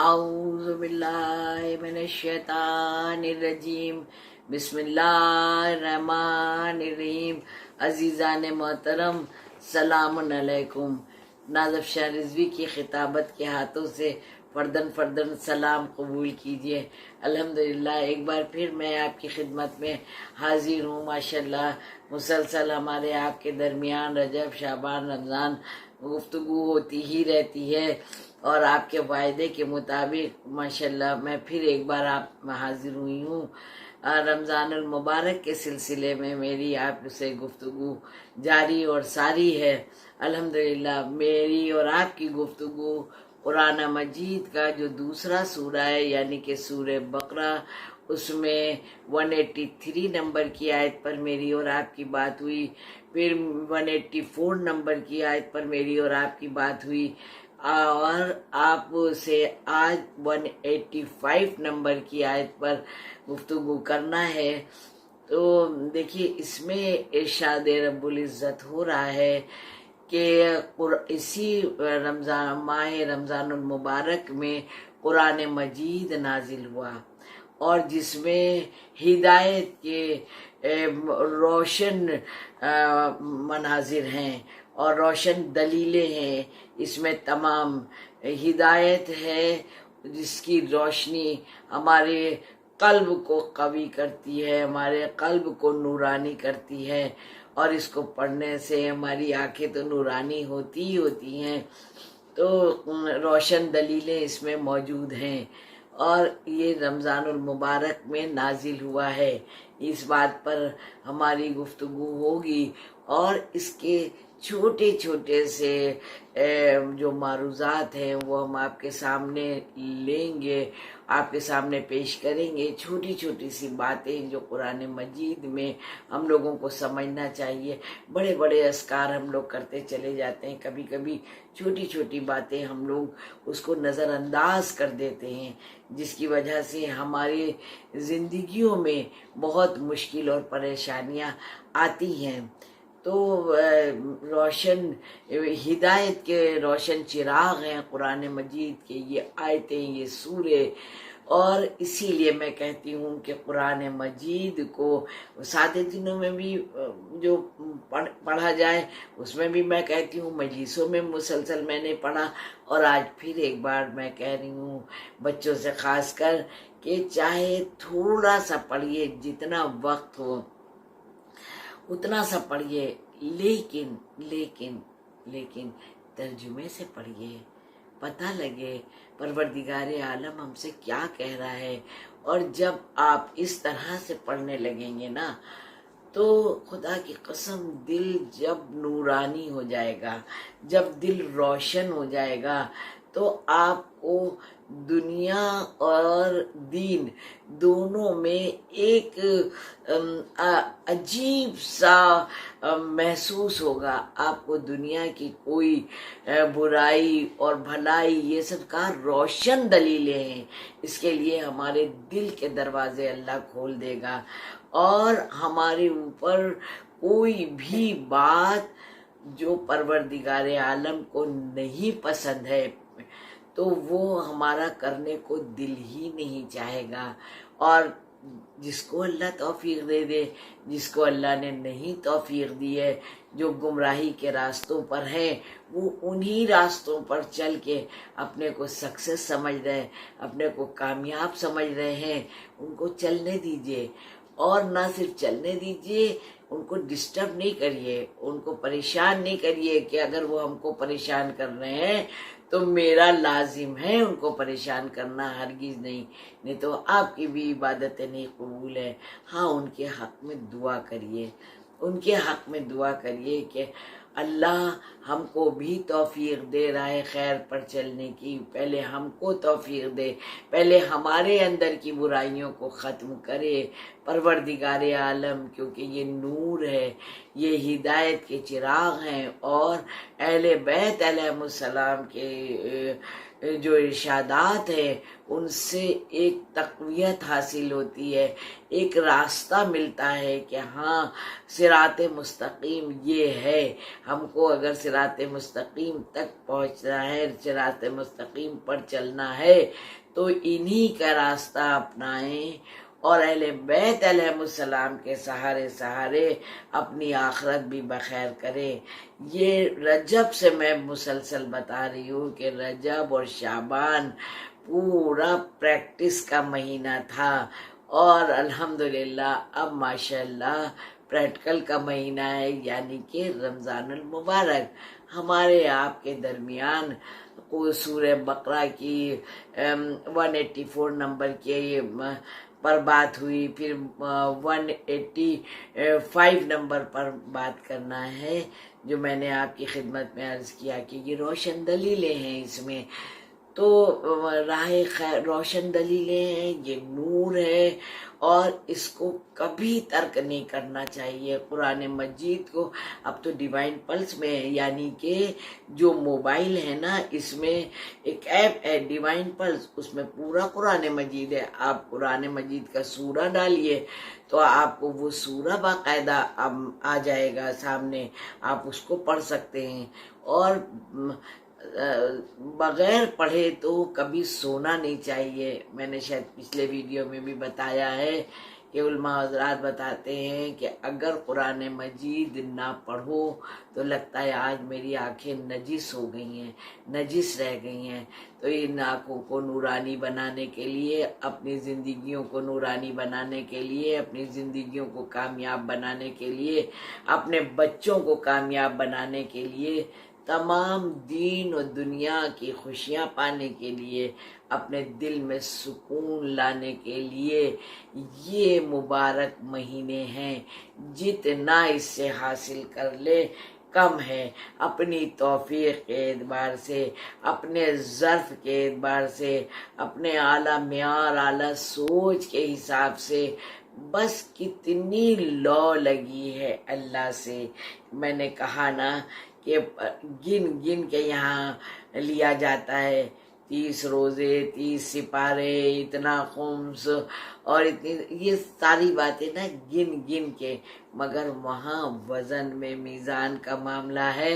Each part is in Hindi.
औज़ु बिल्लाहि मिनश शैतानिर रजीम। बिस्मिल्लाहिर्रहमानिर्रहीम। अजीज़ान मोहतरम, सलामुन अलैकुम। नाज़िफ शाह रिज़वी की खिताबत के हाथों से फर्दन फर्दन सलाम कबूल कीजिए। अल्हम्दुलिल्लाह, एक बार फिर मैं आपकी खिदमत में हाजिर हूँ। माशाल्लाह, मुसलसल हमारे आपके दरमियान रजब, शाबान, रमज़ान गुफ्तगू होती ही रहती है और आपके वायदे के मुताबिक माशाल्लाह मैं फिर एक बार आप हाजिर हुई हूँ। रमज़ानुल मुबारक के सिलसिले में मेरी आपसे गुफ्तगू जारी और सारी है। अल्हम्दुलिल्लाह, मेरी और आपकी गुफ्तगू कुरान मजीद का जो दूसरा सूरा है यानी कि सूरे बकरा, उसमें 183 नंबर की आयत पर मेरी और आपकी बात हुई। फिर 184 नंबर की आयत पर मेरी और आपकी बात हुई और आपसे आज 185 नंबर की आयत पर गुफ्तगू करना है। तो देखिए, इसमें इरशाद रब्बुल इज़्ज़त हो रहा है कि इसी रमज़ान माह रमज़ानुल मुबारक में कुरान मजीद नाजिल हुआ और जिसमें हिदायत के रोशन मनाजिर हैं और रोशन दलीलें हैं। इसमें तमाम हिदायत है जिसकी रोशनी हमारे कल्ब को कवी करती है, हमारे कल्ब को नूरानी करती है और इसको पढ़ने से हमारी आंखें तो नूरानी होती ही होती हैं। तो रोशन दलीलें इसमें मौजूद हैं और ये रमज़ानुल मुबारक में नाजिल हुआ है। इस बात पर हमारी गुफ्तगू होगी और इसके छोटे छोटे से जो मारूज़ात हैं वो हम आपके सामने लेंगे, आपके सामने पेश करेंगे। छोटी छोटी सी बातें जो कुरान मजीद में हम लोगों को समझना चाहिए। बड़े बड़े अस्कार हम लोग करते चले जाते हैं, कभी कभी छोटी छोटी बातें हम लोग उसको नज़रअंदाज कर देते हैं, जिसकी वजह से हमारी ज़िंदगियों में बहुत मुश्किल और परेशानियां आती हैं। तो रोशन हिदायत के रोशन चिराग हैं कुरान मजीद के ये आयतें, ये सूरे। और इसीलिए मैं कहती हूँ कि कुरान मजीद को सादे दिनों में भी जो पढ़ा जाए, उसमें भी मैं कहती हूँ मजलिसों में मुसलसल मैंने पढ़ा और आज फिर एक बार मैं कह रही हूँ बच्चों से खास कर कि चाहे थोड़ा सा पढ़िए, जितना वक्त हो उतना सा पढ़िए, लेकिन लेकिन लेकिन तर्जुमे से पढ़िए, पता लगे परवरदिगारे आलम हमसे क्या कह रहा है। और जब आप इस तरह से पढ़ने लगेंगे ना, तो खुदा की कसम दिल जब नूरानी हो जाएगा, जब दिल रोशन हो जाएगा, तो आपको दुनिया और दीन दोनों में एक अजीब सा महसूस होगा। आपको दुनिया की कोई बुराई और भलाई ये सब का रोशन दलीलें हैं। इसके लिए हमारे दिल के दरवाजे अल्लाह खोल देगा और हमारे ऊपर कोई भी बात जो परवरदिगारे आलम को नहीं पसंद है तो वो हमारा करने को दिल ही नहीं चाहेगा। और जिसको अल्लाह तौफीक दे दे, जिसको अल्लाह ने नहीं तौफीक दी है, जो गुमराही के रास्तों पर है, वो उन्हीं रास्तों पर चल के अपने को सक्सेस समझ रहे हैं, अपने को कामयाब समझ रहे हैं, उनको चलने दीजिए। और ना सिर्फ चलने दीजिए, उनको डिस्टर्ब नहीं करिए, उनको परेशान नहीं करिए कि अगर वो हमको परेशान कर रहे हैं तो मेरा लाजिम है उनको परेशान करना, हरगिज नहीं। नहीं तो आपकी भी इबादतें नहीं कबूल है। हाँ, उनके हक में दुआ करिए, उनके हक में दुआ करिए कि अल्लाह हमको भी तौफीक दे रहा है खैर पर चलने की। पहले हमको तौफीक दे, पहले हमारे अंदर की बुराइयों को ख़त्म करे परवरदिगारे आलम, क्योंकि ये नूर है, ये हिदायत के चिराग हैं और अहले बैत अलैहिमुस्सलाम के जो इरशादात है उनसे एक तक़वियत हासिल होती है, एक रास्ता मिलता है कि हाँ सिराते मुस्तकीम ये है। हमको अगर सिराते मुस्तकीम तक पहुँचना है, सिराते मुस्तकीम पर चलना है तो इन्हीं का रास्ता अपनाएं और अहले बैत अलैहिमुस्सलाम के सहारे सहारे अपनी आखिरत भी बखैर करें। ये रजब से मैं मुसलसल बता रही हूँ कि रजब और शाबान पूरा प्रैक्टिस का महीना था और अल्हम्दुलिल्लाह अब माशाल्लाह प्रैक्टिकल का महीना है, यानी कि रमज़ानुल मुबारक। हमारे आपके दरमियान को सूरह बकरा की 184 नंबर के पर बात हुई, फिर 185 नंबर पर बात करना है, जो मैंने आपकी खिदमत में अर्ज किया कि ये रोशन दलीलें हैं। इसमें तो राह खैर रोशन दलीलें हैं, ये नूर है और इसको कभी तर्क नहीं करना चाहिए। कुरान मजीद को अब तो डिवाइन पल्स में है, यानी कि जो मोबाइल है ना, इसमें एक ऐप है डिवाइन पल्स, उसमें पूरा कुरान मजीद है। आप कुरान मजीद का सूरा डालिए तो आपको वो सूरा बाकायदा आ जाएगा सामने, आप उसको पढ़ सकते हैं। और बगैर पढ़े तो कभी सोना नहीं चाहिए। मैंने शायद पिछले वीडियो में भी बताया है कि उलमा हज़रात बताते हैं कि अगर कुरान मजीद ना पढ़ो तो लगता है आज मेरी आंखें नजिस हो गई हैं, नजिस रह गई हैं। तो इन आँखों को नूरानी बनाने के लिए, अपनी ज़िंदगियों को नूरानी बनाने के लिए, अपनी ज़िंदगियों को कामयाब बनाने के लिए, अपने बच्चों को कामयाब बनाने के लिए, तमाम दीन और दुनिया की खुशियाँ पाने के लिए, अपने दिल में सुकून लाने के लिए ये मुबारक महीने हैं। जितना इससे हासिल कर ले कम है। अपनी तौफीक के एतबार से, अपने ज़र्फ़ के एतबार से, अपने आला म्यार आला सोच के हिसाब से बस कितनी लौ लगी है अल्लाह से। मैंने कहा ना कि गिन गिन के यहाँ लिया जाता है, 30 रोज़े, 30 सिपारे, इतना खुम्स और इतनी, ये सारी बातें ना गिन गिन के, मगर वहाँ वज़न में मीज़ान का मामला है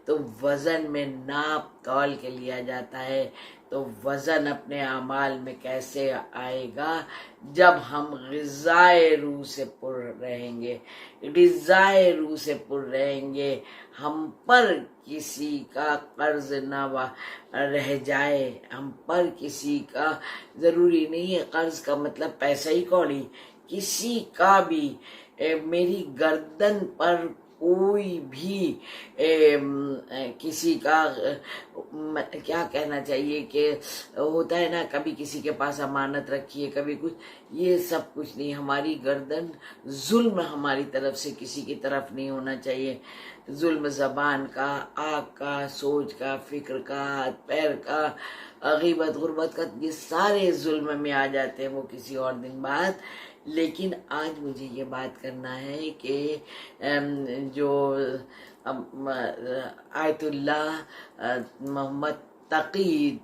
तो वज़न में नाप तौल के लिया जाता है। तो वज़न अपने अमाल में कैसे आएगा जब हम ग़िज़ाए रूह से पुर रहेंगे, ग़िज़ाए रूह से पुर रहेंगे। हम पर किसी का कर्ज ना रह जाए, हम पर किसी का, ज़रूरी नहीं है कर्ज का मतलब पैसा ही कौड़ी, किसी का भी मेरी गर्दन पर कोई भी किसी का क्या कहना चाहिए कि होता है ना, कभी किसी के पास अमानत रखी है, कभी कुछ, ये सब कुछ नहीं। हमारी गर्दन, जुल्म हमारी तरफ से किसी की तरफ नहीं होना चाहिए। जुल्म ज़बान का, आँख का, सोच का, फिक्र का, हाथ पैर का, गीबत गुर्बत का, ये सारे जुल्म में आ जाते हैं, वो किसी और दिन बात। लेकिन आज मुझे ये बात करना है कि जो आयतुल्लाह मोहम्मद तकी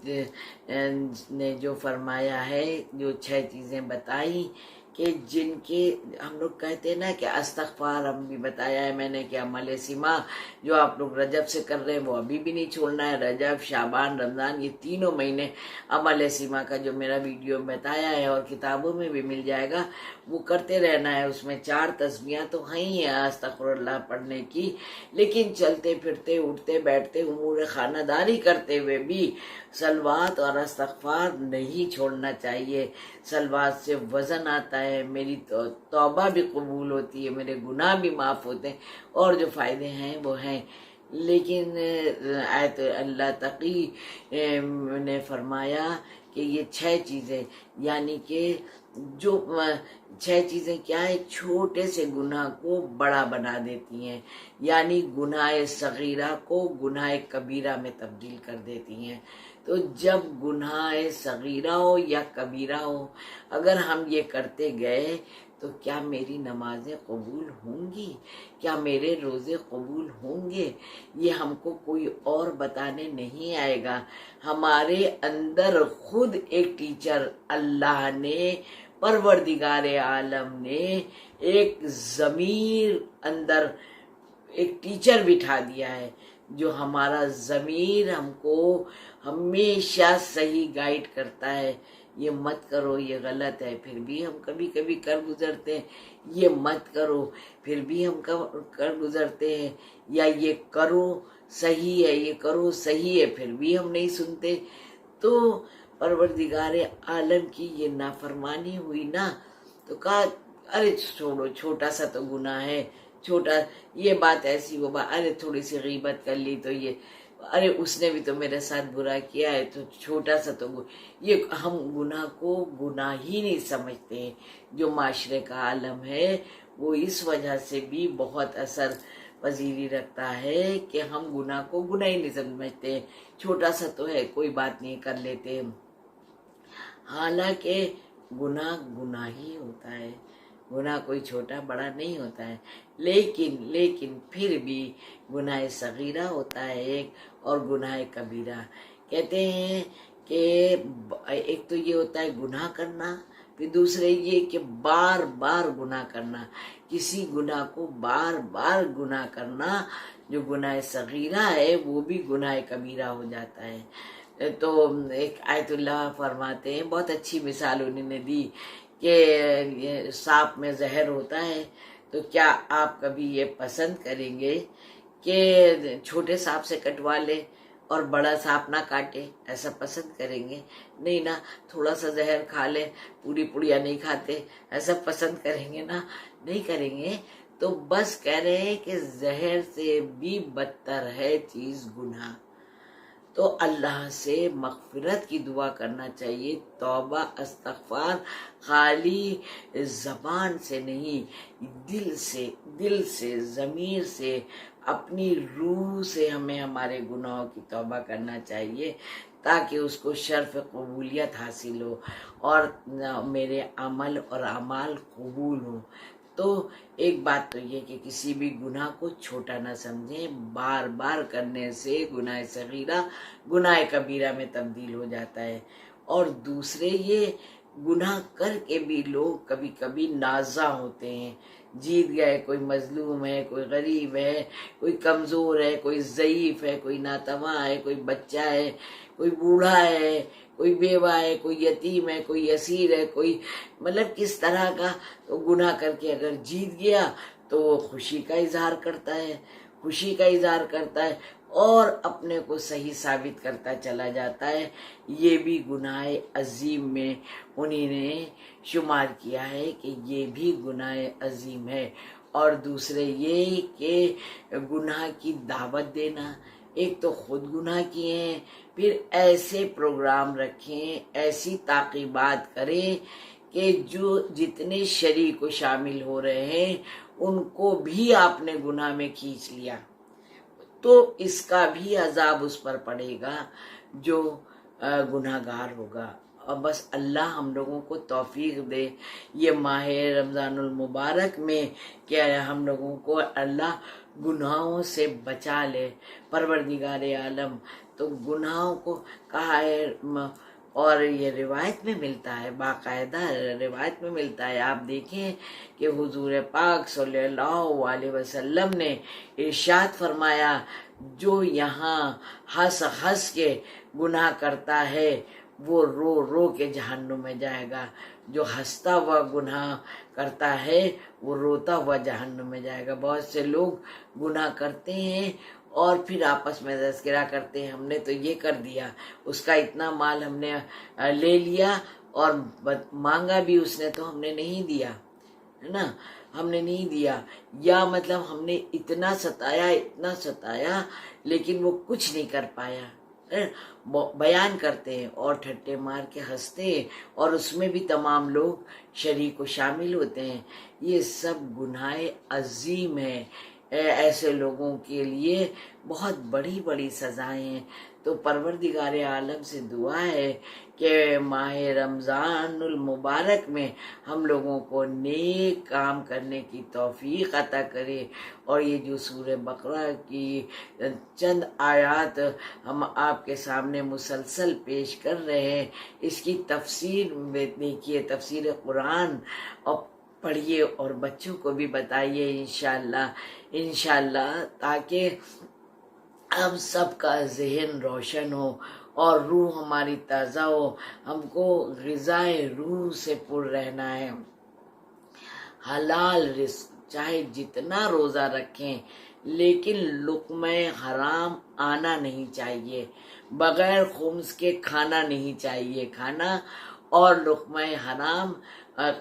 ने जो फरमाया है, जो 6 चीज़ें बताई कि जिनके हम लोग कहते हैं ना कि अस्तगफार, हम भी बताया है मैंने कि अमल सीमा जो आप लोग रजब से कर रहे हैं वो अभी भी नहीं छोड़ना है। रजब, शाबान, रमज़ान, ये तीनों महीने अमल सीमा का जो मेरा वीडियो बताया है और किताबों में भी मिल जाएगा, वो करते रहना है। उसमें 4 तस्बीहां तो हैं ही है अस्तगफिरुल्लाह पढ़ने की, लेकिन चलते फिरते, उठते बैठते, उमूर खानादारी करते हुए भी सलवात और अस्तगफार नहीं छोड़ना चाहिए। सलवात से वज़न आता है, मेरी तौबा भी कबूल होती है, मेरे गुनाह भी माफ़ होते हैं और जो फ़ायदे हैं वो हैं। लेकिन आयत अल्लाह तकी ने फरमाया कि ये 6 चीज़ें, यानी कि जो 6 चीज़ें क्या है, छोटे से गुनाह को बड़ा बना देती हैं, यानी गुनाह सगीरा को गुनाह कबीरा में तब्दील कर देती हैं। तो जब गुनाह सगीरा हो या कबीरा हो, अगर हम ये करते गए तो क्या मेरी नमाजें कबूल होंगी, क्या मेरे रोज़े कबूल होंगे, ये हमको कोई और बताने नहीं आएगा। हमारे अंदर खुद एक टीचर अल्लाह ने, परवरदिगारे आलम ने एक ज़मीर अंदर एक टीचर बिठा दिया है, जो हमारा ज़मीर हमको हमेशा सही गाइड करता है। ये मत करो, ये गलत है, फिर भी हम कभी कभी कर गुजरते हैं। ये मत करो, फिर भी हम कर गुजरते हैं। या ये करो सही है, ये करो सही है, फिर भी हम नहीं सुनते। तो परवरदिगारे आलम की ये नाफरमानी हुई ना, तो कहा अरे छोड़ो, छोटा सा तो गुनाह है, छोटा, ये बात ऐसी, वो बात, अरे थोड़ी सी गीबत कर ली तो ये, अरे उसने भी तो मेरे साथ बुरा किया है, तो छोटा सा तो ये हम गुनाह को गुनाह ही नहीं समझते हैं। जो माशरे का आलम है वो इस वजह से भी बहुत असर पजीरी रखता है कि हम गुनाह को गुनाह ही नहीं समझते। छोटा सा तो है, कोई बात नहीं, कर लेते हैं। हालांकि गुनाह गुनाह ही होता है, गुनाह कोई छोटा बड़ा नहीं होता है। लेकिन फिर भी गुनाह सगीरा होता है एक, और गुनाह कबीरा। कहते हैं कि एक तो ये होता है गुनाह करना, फिर दूसरे ये कि बार बार गुनाह करना, किसी गुनाह को बार बार गुनाह करना। जो गुनाह सगीरा है वो भी गुनाह कबीरा हो जाता है। तो एक आयतुल्लाह फरमाते हैं, बहुत अच्छी मिसाल उन्होंने दी कि सांप में जहर होता है, तो क्या आप कभी ये पसंद करेंगे कि छोटे सांप से कटवा ले और बड़ा सांप ना काटे? ऐसा पसंद करेंगे? नहीं ना। थोड़ा सा जहर खा ले, पूरी पुड़िया नहीं खाते, ऐसा पसंद करेंगे ना? नहीं करेंगे। तो बस कह रहे हैं कि जहर से भी बदतर है चीज गुनाह। तो अल्लाह से मगफिरत की दुआ करना चाहिए, तौबा इस्तग़फ़ार, खाली जबान से नहीं, दिल से ज़मीर से, अपनी रूह से हमें हमारे गुनाहों की तौबा करना चाहिए, ताकि उसको शर्फ कबूलियत हासिल हो और मेरे अमल और अमाल कबूल हो। तो एक बात तो ये कि किसी भी गुनाह को छोटा ना समझें, बार बार करने से गुनाह सगीरा गुनाह कबीरा में तब्दील हो जाता है। और दूसरे ये गुनाह करके भी लोग कभी कभी नाज़ा होते हैं, जीत गए, कोई मजलूम है, कोई गरीब है, कोई कमज़ोर है, कोई ज़ईफ़ है, कोई नातवा है, कोई बच्चा है, कोई बूढ़ा है, कोई बेवा है, कोई यतीम है, कोई असीर है, कोई मतलब किस तरह का। तो गुनाह करके अगर जीत गया तो वो खुशी का इजहार करता है, खुशी का इजहार करता है और अपने को सही साबित करता चला जाता है। ये भी गुनाह अजीम में उन्हीं ने शुमार किया है कि ये भी गुनाह अजीम है। और दूसरे ये कि गुनाह की दावत देना, एक तो खुद गुनाह किए हैं, फिर ऐसे प्रोग्राम रखें, ऐसी ताकीबात करें कि जो जितने शरीक को शामिल हो रहे हैं उनको भी आपने गुनाह में खींच लिया, तो इसका भी अजाब उस पर पड़ेगा जो गुनाहगार होगा। और बस अल्लाह हम लोगों को तौफीक दे ये माह रमज़ानुल मुबारक में क्या हम लोगों को अल्लाह गुनाहों से बचा ले, परवरदिगारे आलम। तो गुनाहों को कहा है, और ये रिवायत में मिलता है, बाकायदा रिवायत में मिलता है। आप देखें कि हुजूर पाक सल्लल्लाहु अलैहि वसल्लम ने इरशाद फरमाया, जो यहाँ हंस हंस के गुनाह करता है वो रो रो के जहन्नुम में जाएगा, जो हंसता हुआ गुनाह करता है वो रोता हुआ जहन्नुम में जाएगा। बहुत से लोग गुनाह करते हैं और फिर आपस में तज़किरा करते हैं, हमने तो ये कर दिया, उसका इतना माल हमने ले लिया और मांगा भी उसने तो हमने नहीं दिया, है ना, हमने नहीं दिया। या मतलब हमने इतना सताया लेकिन वो कुछ नहीं कर पाया, बयान करते हैं और ठट्टे मार के हंसते हैं और उसमें भी तमाम लोग शरीक को शामिल होते हैं। ये सब गुनाह अजीम है। ऐसे लोगों के लिए बहुत बड़ी बड़ी सजाएं हैं। तो परवरदिगार आलम से दुआ है कि माह रमज़ानुल मुबारक में हम लोगों को नेक काम करने की तौफीक अता करे। और ये जो सूरह बकरा की चंद आयात हम आपके सामने मुसलसल पेश कर रहे हैं, इसकी तफसीर देखिए, तफसीर कुरान और पढ़िए और बच्चों को भी बताइए इंशाल्लाह, ताकि हम सबका जहन रोशन हो और रूह हमारी ताज़ा हो। हमको ग़िज़ाए रूह से पुर रहना है। हलाल रिस्क, चाहे जितना रोज़ा रखें, लेकिन लुक़्मे हराम आना नहीं चाहिए, बगैर खुम्स के खाना नहीं चाहिए खाना। और लुक़्मे हराम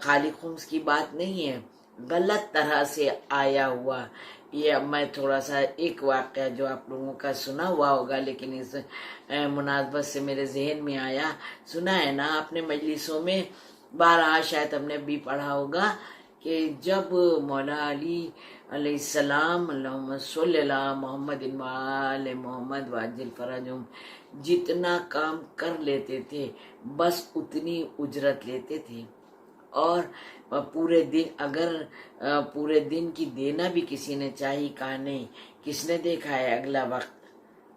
खाली खुम्स की बात नहीं है, गलत तरह से आया हुआ। ये अब मैं थोड़ा सा एक वाक़या जो आप लोगों का सुना हुआ होगा, लेकिन इस मुनासबत से मेरे जहन में आया, सुना है ना आपने मजलिसों में, बारहा शायद हमने भी पढ़ा होगा कि जब मौला अली अलैहिस्सलाम अल्लाहुम्मा सल्लि अला मुहम्मदिन व आले मुहम्मद वाजिल फरजुम जितना काम कर लेते थे बस उतनी उजरत लेते थे। और पूरे दिन, अगर पूरे दिन की देना भी किसी ने चाहिए, कहा नहीं, किसने देखा है अगला वक्त,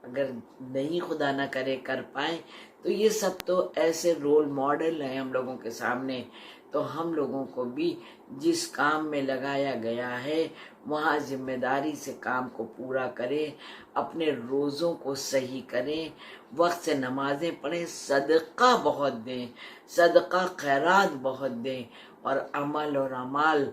अगर नहीं खुदा ना करे कर पाए तो ये सब तो ऐसे रोल मॉडल हैं हम लोगों के सामने। तो हम लोगों को भी जिस काम में लगाया गया है वहाँ जिम्मेदारी से काम को पूरा करें, अपने रोज़ों को सही करें, वक्त से नमाजें पढ़ें, सदका बहुत दें, सदका खैरात बहुत दें, और अमल और अमाल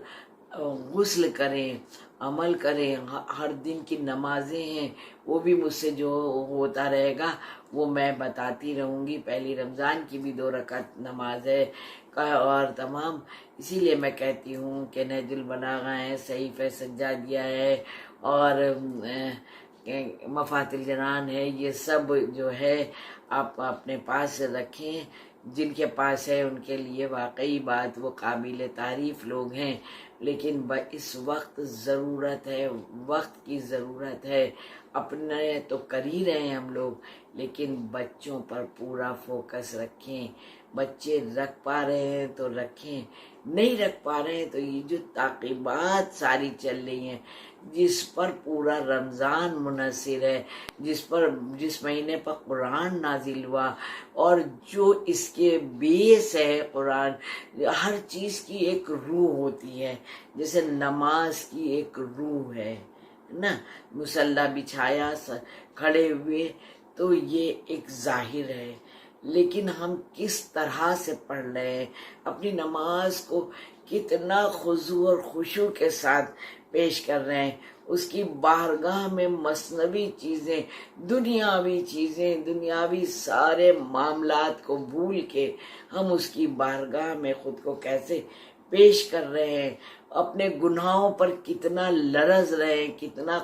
गुस्ल करें, अमल करें। हर दिन की नमाजें हैं, वो भी मुझसे जो होता रहेगा वो मैं बताती रहूँगी। पहली रमज़ान की भी 2 रकात नमाज है और तमाम, इसीलिए मैं कहती हूँ कि नहजुल बलागा है, सहीफ़ सज्जादिया है और मफातिल जनान है, ये सब जो है आप अपने पास रखें। जिनके पास है उनके लिए वाकई बात वो काबिल तारीफ़ लोग हैं, लेकिन इस वक्त ज़रूरत है, वक्त की ज़रूरत है। अपने तो कर ही रहे हैं हम लोग, लेकिन बच्चों पर पूरा फोकस रखें। बच्चे रख पा रहे हैं तो रखें, नहीं रख पा रहे हैं तो ये जो ताक़ीबात सारी चल रही हैं, जिस पर पूरा रमज़ान मुनसिर है, जिस महीने पर कुरान नाजिल हुआ और जो इसके बेस है कुरान, हर चीज़ की एक रूह होती है, जैसे नमाज की एक रूह है ना, मुसल्ला बिछाया खड़े हुए, तो ये एक जाहिर है। लेकिन हम किस तरह से पढ़ रहे हैं, अपनी नमाज को कितना खुशू और खुशू के साथ पेश कर रहे हैं, उसकी बारगाह में मसनवी चीज़ें, दुनियावी सारे मामलात को भूल के हम उसकी बारगाह में खुद को कैसे पेश कर रहे हैं, अपने गुनाहों पर कितना लरज रहे हैं, कितना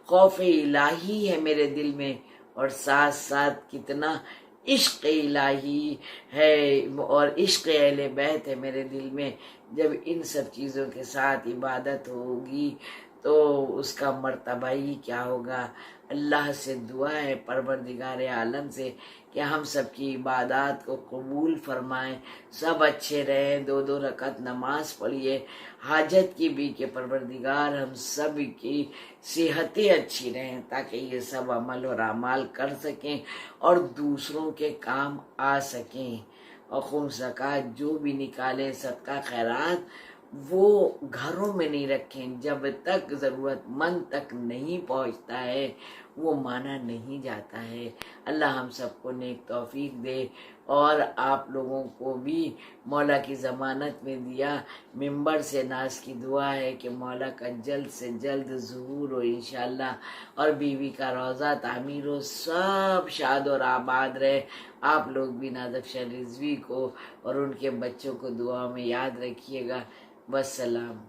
खौफ इलाही है मेरे दिल में, और साथ साथ कितना इश्क इलाही है और इश्क अहले बैत है मेरे दिल में। जब इन सब चीज़ों के साथ इबादत होगी तो उसका मर्तबा ही क्या होगा। अल्लाह से दुआ है परवरदिगार आलम से कि हम सब की इबादत को कबूल फरमाएं, सब अच्छे रहें, 2 रकात नमाज पढ़िए, हाजत की भी कि परवरदिगार हम सब की सेहतें अच्छी रहें, ताकि ये सब अमल और अमाल कर सकें और दूसरों के काम आ सकें। और खुम ज़कात जो भी निकालें, सदका खैरात, वो घरों में नहीं रखें, जब तक ज़रूरतमंद तक नहीं पहुंचता है वो माना नहीं जाता है। अल्लाह हम सबको नेक तौफीक दे और आप लोगों को भी मौला की ज़मानत में दिया। मिंबर से नाज की दुआ है कि मौला का जल्द से जल्द ज़ुहूर हो इंशाअल्लाह, और बीवी का रोज़ा तामीर हो, सब शाद और आबाद रहे। आप लोग भी नाज़फ़ रिज़वी को और उनके बच्चों को दुआ में याद रखिएगा। वस्सलाम।